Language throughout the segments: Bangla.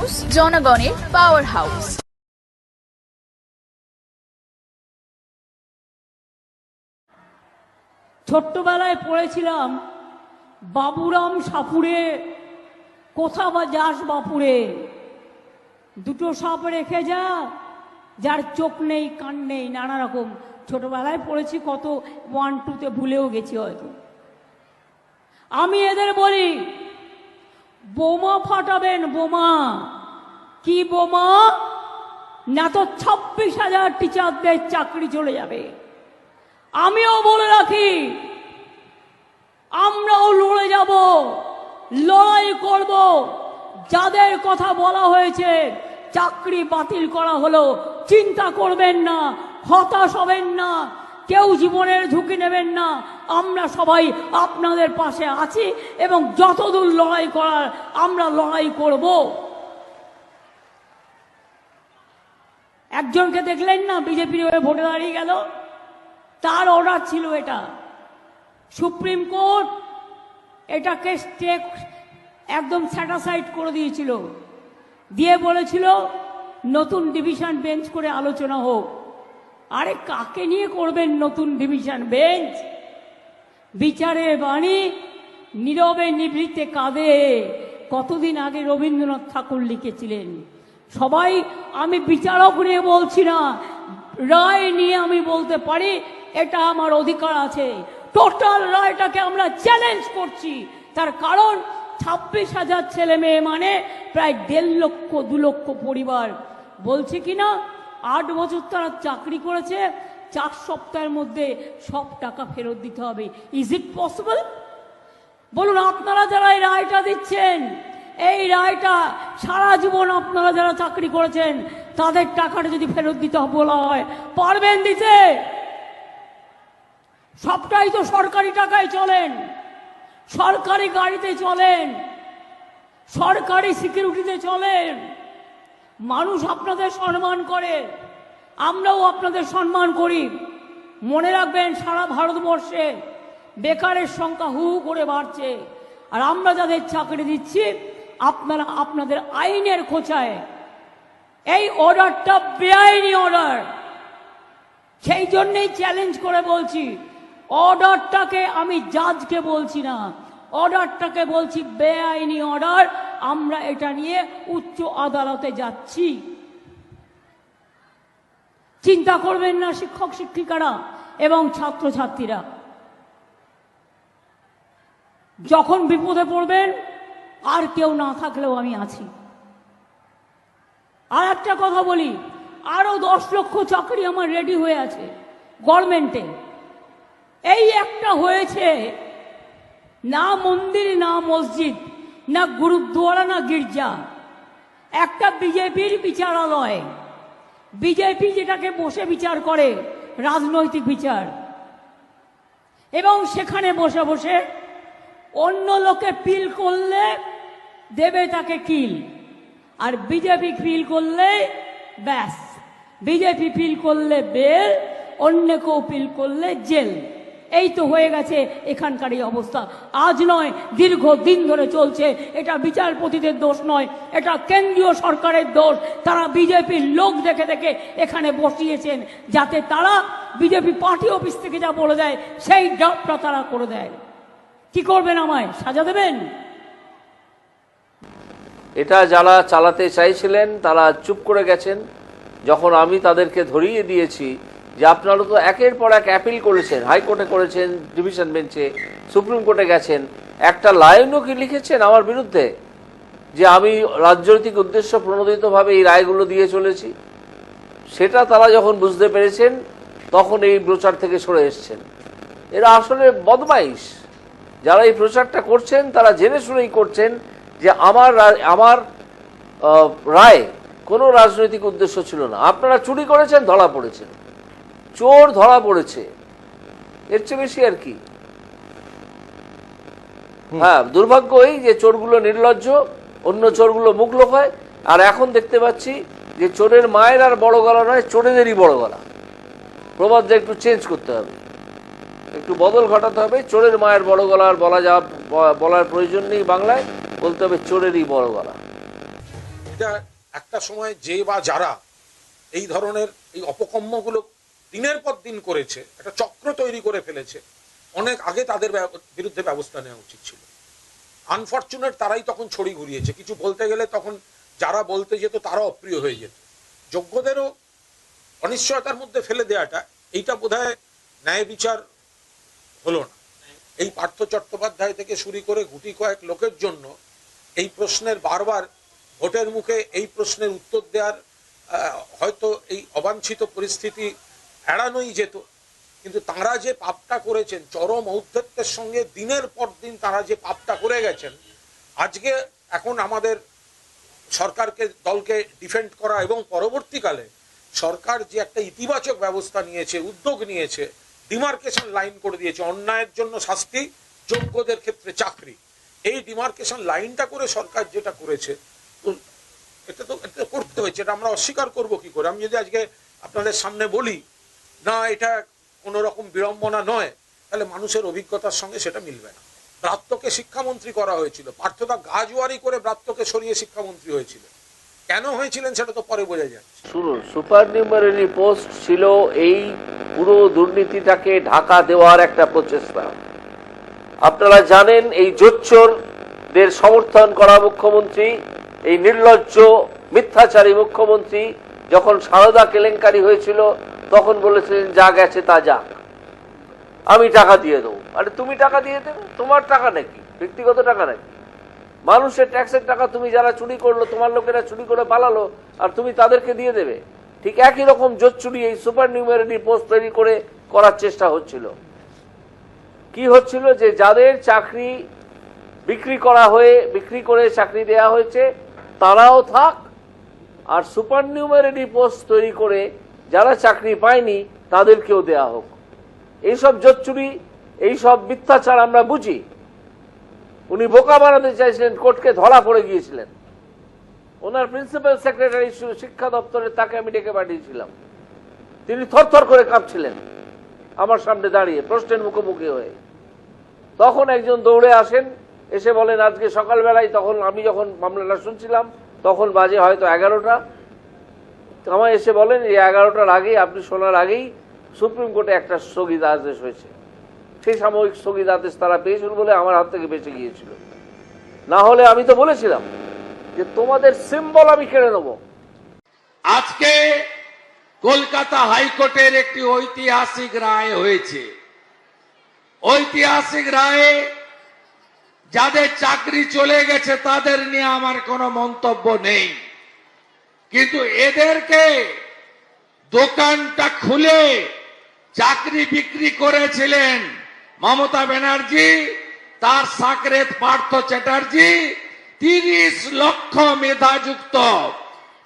নিউজ, জনগণের পাওয়ার হাউস। ছোট্টবেলায় পড়েছিলাম বাবুরাম সাপুরে, কোথা বা যাস বাপুরে, দুটো সাপ রেখে যা, যার চোখ নেই কান নেই, নানা রকম ছোটবেলায় পড়েছি, কত 1-2তে ভুলেও গেছি হয়তো। আমি এদের বলি, বোমা ফাটাবেন, বোমা। কি বোমা? না তো 26,000 টিচারদের চাকরি চলে যাবে। আমিও বলে রাখি, আমরাও লড়ে যাব, লড়াই করব। যাদের কথা বলা হয়েছে চাকরি বাতিল করা হলো, চিন্তা করবেন না, হতাশ হবেন না, কেউ জীবনের ঝুঁকি নেবেন না। আমরা সবাই আপনাদের পাশে আছি এবং যতদূর লড়াই করার আমরা লড়াই করব। একজনকে দেখলেন না, বিজেপির হয়ে ভোটে দাঁড়িয়ে গেল, তার অর্ডার ছিল এটা। সুপ্রিম কোর্ট এটাকে একদম স্যাটাসাইড করে দিয়েছিল, দিয়ে বলেছিল নতুন ডিভিশন বেঞ্চ করে আলোচনা হোক। আরে কাকে নিয়ে করবেন নতুন ডিভিশন বেঞ্চ? বিচারের বাণী নীরবে নিভৃতে কাঁদে, কতদিন আগে রবীন্দ্রনাথ ঠাকুর লিখেছিলেন। সবাই, আমি বিচারক নিয়ে বলছি না, রায় নিয়ে আমি বলতে পারি, এটা আমার অধিকার আছে। টোটাল রায়টাকে আমরা চ্যালেঞ্জ করছি। তার কারণ 26,000 ছেলে মেয়ে মানে প্রায় 1.5 লক্ষ 2 লক্ষ পরিবার। বলছে কিনা 8 বছর তারা চাকরি করেছে, 4 সপ্তাহের মধ্যে সব টাকা ফেরত দিতে হবে। Is it possible? বলুন, আপনারা যারা এই রায়টা দিচ্ছেন, এই রায়টা সারা জীবন আপনারা যারা চাকরি করেছেন তাদের টাকাটা যদি ফেরত দিতে বলা হয়, পারবেন দিতে? সবটাই তো সরকারি টাকায় চলেন, সরকারি গাড়িতে চলেন, সরকারি সিকিউরিটিতে চলেন। মানুষ আপনাদের সম্মান করে, আমরাও আপনাদের সম্মান করি। মনে রাখবেন, সারা ভারতবর্ষে বেকারের সংখ্যা হু করে বাড়ছে, আর আমরা যাদের চাকরি দিচ্ছি আপনারা আপনাদের আইনের খোঁচায়। এই অর্ডারটা বেআইনি অর্ডার, সেই জন্যই চ্যালেঞ্জ করে বলছি, অর্ডারটাকে আমি জাজকে বলছি না, অর্ডারটাকে বলছি বেআইনি অর্ডার। আমরা এটা নিয়ে উচ্চ আদালতে যাচ্ছি। চিন্তা করবেন না শিক্ষক শিক্ষিকারা এবং ছাত্রছাত্রীরা, যখন বিপদে পড়বেন আর কেউ না থাকলেও আমি আছি। আর একটা কথা বলি, আরো 10 লক্ষ চাকরি আমার রেডি হয়ে আছে গভর্নমেন্টে। এই একটা হয়েছে, না মন্দির, না মসজিদ, না গুরুদ্বারা, না গির্জা, একটা বিজেপির বিচারালয়। বিজেপি যেটাকে বসে বিচার করে, রাজনৈতিক বিচার, এবং সেখানে বসে বসে অন্য লোকে পিল করলে দেবে তাকে কিল, আর বিজেপি পিল করলে ব্যাস, বিজেপি পিল করলে বেল, অন্য কেউ পিল করলে জেল। এই তো হয়ে গেছে এখানকার এই অবস্থা। আজ নয়, দীর্ঘ দিন ধরে চলছে। এটা বিচারপতিদের দোষ নয়, এটা কেন্দ্রীয় সরকারের দোষ। তারা বিজেপির লোক দেখে দেখে এখানে বসিয়েছেন, যাতে তারা বিজেপি পার্টি অফিস থেকে যা বলে দেয় সেই ড্রাফটটা তারা করে দেয়। কি করবেন? আমায় সাজা দেবেন? এটা যারা চালাতে চাইছিলেন তারা চুপ করে গেছেন। যখন আমি তাদেরকে ধরিয়ে দিয়েছি যে আপনারা তো একের পর এক অ্যাপিল করেছেন, হাইকোর্টে করেছেন, ডিভিশন বেঞ্চে, সুপ্রিম কোর্টে গেছেন, একটা লাইনও কি লিখেছেন আমার বিরুদ্ধে যে আমি রাজনৈতিক উদ্দেশ্য প্রণোদিতভাবে এই রায়গুলো দিয়ে চলেছি? সেটা তারা যখন বুঝতে পেরেছেন তখন এই প্রচার থেকে সরে এসছেন। এরা আসলে বদমাইশ। যারা এই প্রচারটা করছেন তারা জেনে শুনেই করছেন যে আমার রায় কোনো রাজনৈতিক উদ্দেশ্য ছিল না। আপনারা চুরি করেছেন, ধরা পড়েছেন, চোর ধরা পড়েছে, এর চেয়ে বেশি আর কি? হ্যাঁ, দুর্ভাগ্য এই যে চোরগুলো নির্লজ্জ, অন্য চোরগুলো মুখ লোকায়। আর এখন দেখতে পাচ্ছি যে চোরের মায়ের আর বড় গলা নয়, চোরেদেরই বড় গলা। প্রবাদটা একটু চেঞ্জ করতে হবে, একটু বদল ঘটাতে হবে। চোরের মায়ের বড় গলা আর বলার প্রয়োজন নেই, বাংলায় বলতে হবে চোরেরই বড় গলা। এটা একটা সময় যে বা যারা এই ধরনের এই অপকর্মগুলো দিনের পর দিন করেছে, একটা চক্র তৈরি করে ফেলেছে, অনেক আগে তাদের বিরুদ্ধে ব্যবস্থা নেওয়া উচিত ছিল। আনফরচুনেট তারাই তখন ছড়ি ঘুরিয়েছে। কিছু বলতে গেলে তখন যারা বলতে যেত তারা অপ্রিয় হয়ে যেত। যোগ্যদেরও অনিশ্চয়তার মধ্যে ফেলে দেওয়াটা, এইটা বোধহয় ন্যায় বিচার হলো না। এই পার্থ চট্টোপাধ্যায় থেকে শুরু করে গুটি কয়েক লোকের জন্য এই প্রশ্নের বারবার ভোটের মুখে এই প্রশ্নের উত্তর দেওয়ার হয়তো এই অবাঞ্ছিত পরিস্থিতি এড়ানোই যেত, কিন্তু তাঁরা যে পাপটা করেছেন চরম ঔদ্ধত্যের সঙ্গে দিনের পর দিন তারা যে পাপটা করে গেছেন, আজকে এখন আমাদের সরকারকে দলকে ডিফেন্ড করা এবং পরবর্তীকালে সরকার যে একটা ইতিবাচক ব্যবস্থা নিয়েছে, উদ্যোগ নিয়েছে, ডিমার্কেশন লাইন করে দিয়েছে, অন্যায়ের জন্য শাস্তি, যোগ্যদের ক্ষেত্রে চাকরি, এই ডিমার্কেশন লাইনটা করে সরকার যেটা করেছে, এটা তো করতে হয়েছে, এটা আমরা অস্বীকার করব কি করে? আমি যদি আজকে আপনাদের সামনে বলি না এটা কোন রকম বিড়ম্বনা নয়, তাহলে মানুষের অভিজ্ঞতার সঙ্গে সেটা মিলবে না। ব্রাত্যকে শিক্ষামন্ত্রী করা হয়েছিল, পার্থদা গাজওয়ারি করে ব্রাত্যকে সরিয়ে শিক্ষামন্ত্রী হয়েছিল। কেন হয়েছিলেন সেটা তো পরে বোঝা যাচ্ছে। শুনুন, সুপার নিউমারি পোস্ট ছিল এই পুরো দুর্নীতিটাকে ঢাকা দেওয়ার একটা প্রচেষ্টা। আপনারা জানেন এই জোচ্চোরদের সমর্থন করা মুখ্যমন্ত্রী, এই নির্লজ্জ মিথ্যাচারী মুখ্যমন্ত্রী যখন সারদা কেলেঙ্কারি হয়েছিল তখন বলেছিলেন যা গেছে তা যাক, আমি টাকা দিয়ে দেবো। আরে তুমি টাকা দিয়ে দেবে? তোমার টাকা নাকি? ব্যক্তিগত টাকা নাকি? মানুষের ট্যাক্সের টাকা তুমি যারা চুরি করলো, তোমার লোকেরা চুরি করে পালালো, আর তুমি তাদেরকে দিয়ে দেবে? ঠিক একই রকম জোচ্চুরি এই সুপার নিউমারি পোস্ট তৈরি করে করার চেষ্টা হচ্ছিল। কি হচ্ছিল যে যাদের চাকরি বিক্রি করে চাকরি দেয়া হয়েছে তারাও থাক, আর সুপার নিউমারি পোস্ট তৈরি করে যারা চাকরি পায়নি তাদেরকেও দেয়া হোক। এইসব জোচ্চুরি, এইসব মিথ্যাচার আমরা বুঝি। উনি বোকা বানাতে চাইছিলেন, কোর্টকে ধরা পড়ে গিয়েছিলেন। ওনার প্রিন্সিপাল সেক্রেটারি শিক্ষা দপ্তরে, তাকে আমি ডেকে পাঠিয়েছিলাম। তিনি থরথর করে কাঁপছিলেন আমার সামনে দাঁড়িয়ে প্রশ্নের মুখোমুখি হয়ে। তখন একজন দৌড়ে আসেন, এসে বলেন আজকে সকালবেলায়, তখন আমি যখন মামলাটা শুনছিলাম তখন বাজে হয়তো 11টা, আমায় এসে বলেন এই 11টার আগেই, আপনি শোনার আগেই সুপ্রিম কোর্টে একটা স্থগিত আদেশ হয়েছে। সেই সাময়িক স্থগিত আদেশ তারা পেয়েছিল বলে আমার হাত থেকে বেঁচে গিয়েছিল। না হলে আমি তো বলেছিলাম যে তোমাদের সিম্বল আমি কেড়ে নেব। আজকে কলকাতা হাইকোর্টের একটি ঐতিহাসিক রায় হয়েছে। ঐতিহাসিক রায়ে যাদের চাকরি চলে গেছে তাদের নিয়ে আমার কোনো মন্তব্য নেই, কিন্তু এদেরকে দোকানটা খুলে চাকরি বিক্রি করেছিলেন মমতা ব্যানার্জি, তার সাকরেত পার্থ চ্যাটার্জি, 30 লক্ষ মেধাযুক্ত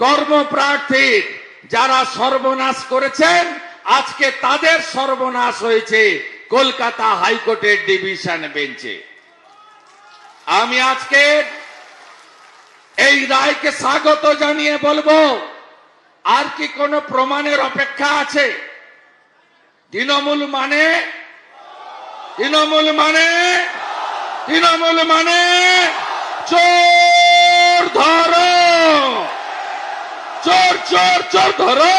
কর্মপ্রার্থীর যারা সর্বনাশ করেছেন, আজকে তাদের সর্বনাশ হয়েছে কলকাতা হাইকোর্টের ডিভিশন বেঞ্চে। আমি আজকে এই রায়কে স্বাগত জানিয়ে বলবো, আর কি কোনো প্রমাণের অপেক্ষা আছে? তৃণমূল মানে চোর ধরো, চোর চোর চোর ধরো,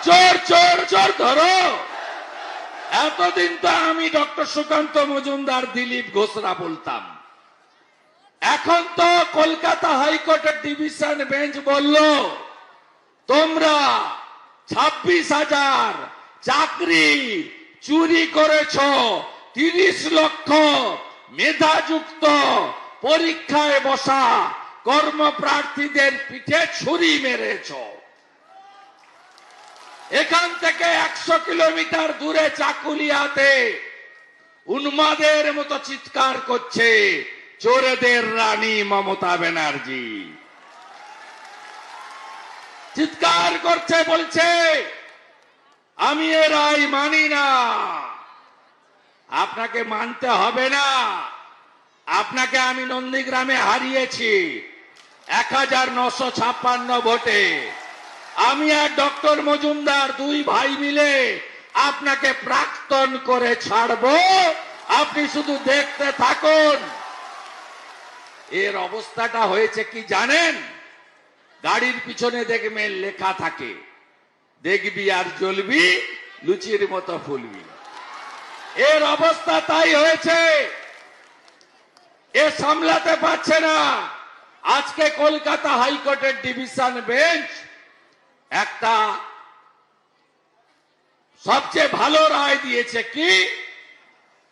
চোর চোর চোর ধরো। এতদিন তো আমি ডক্টর সুকান্ত মজুমদার, দিলীপ ঘোষরা বলতাম, এখন তো কলকাতা হাইকোর্টের ডিভিশন বেঞ্চ বলল তোমরা 26,000 চাকরি চুরি করেছ, 30 লক্ষ মেধাযুক্ত পরীক্ষায় বসা কর্মপ্রার্থীদের পিঠে ছুরি মেরেছ। এখান থেকে 100 কিলোমিটার দূরে চাকুলিয়াতে উন্মাদের মতো চিৎকার করছে চোরেদের রানী মমতা ব্যানার্জি। চিৎকার করছে, বলছে আমি এ রায় মানি না। আপনাকে মানতে হবে না, আপনাকে আমি নন্দীগ্রামে হারিয়েছি 1956 ভোটে। আমি আর ডক্টর মজুমদার দুই ভাই মিলে আপনাকে প্রাক্তন করে ছাড়বো, আপনি শুধু দেখতে থাকুন। এর অবস্থাটা হয়েছে কি জানেন? গাড়ির পিছনে দেখবেন লেখা থাকে, দেখবি আর জ্বলবি, লুচির মতো ফুলবি। এর অবস্থা তাই হয়েছে। এ সামলাতে পারছে না। আজকে কলকাতা হাইকোর্টের ডিভিশন বেঞ্চ একটা সবচেয়ে ভালো রায় দিয়েছে কি,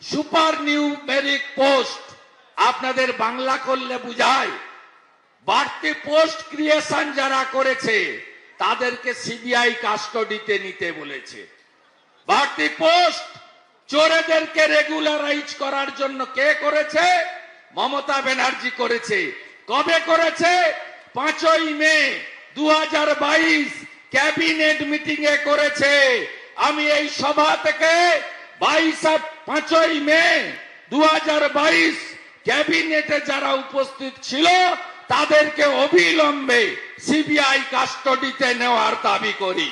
সুপার নিউমেরিক পোস্ট, আপনাদের বাংলা করলে বুঝায়, বাড়তি পোস্ট ক্রিয়েশন যারা করেছে তাদেরকে সিবিআই কাস্টডিতে নিতে বলেছে। বাড়তি পোস্ট চোরেদেরকে রেগুলারাইজ করার জন্য কে করেছে? মমতা ব্যানার্জি করেছে। কবে করেছে? 5ই মে 2022 ক্যাবিনেট মিটিং এ করেছে। আমি এই সভা থেকে 5ই মে 2022 ক্যাবিনেটে যারা উপস্থিত ছিল তাদেরকে অবিলম্বে সিবিআই কাস্টডিতে নেওয়ার দাবি করি।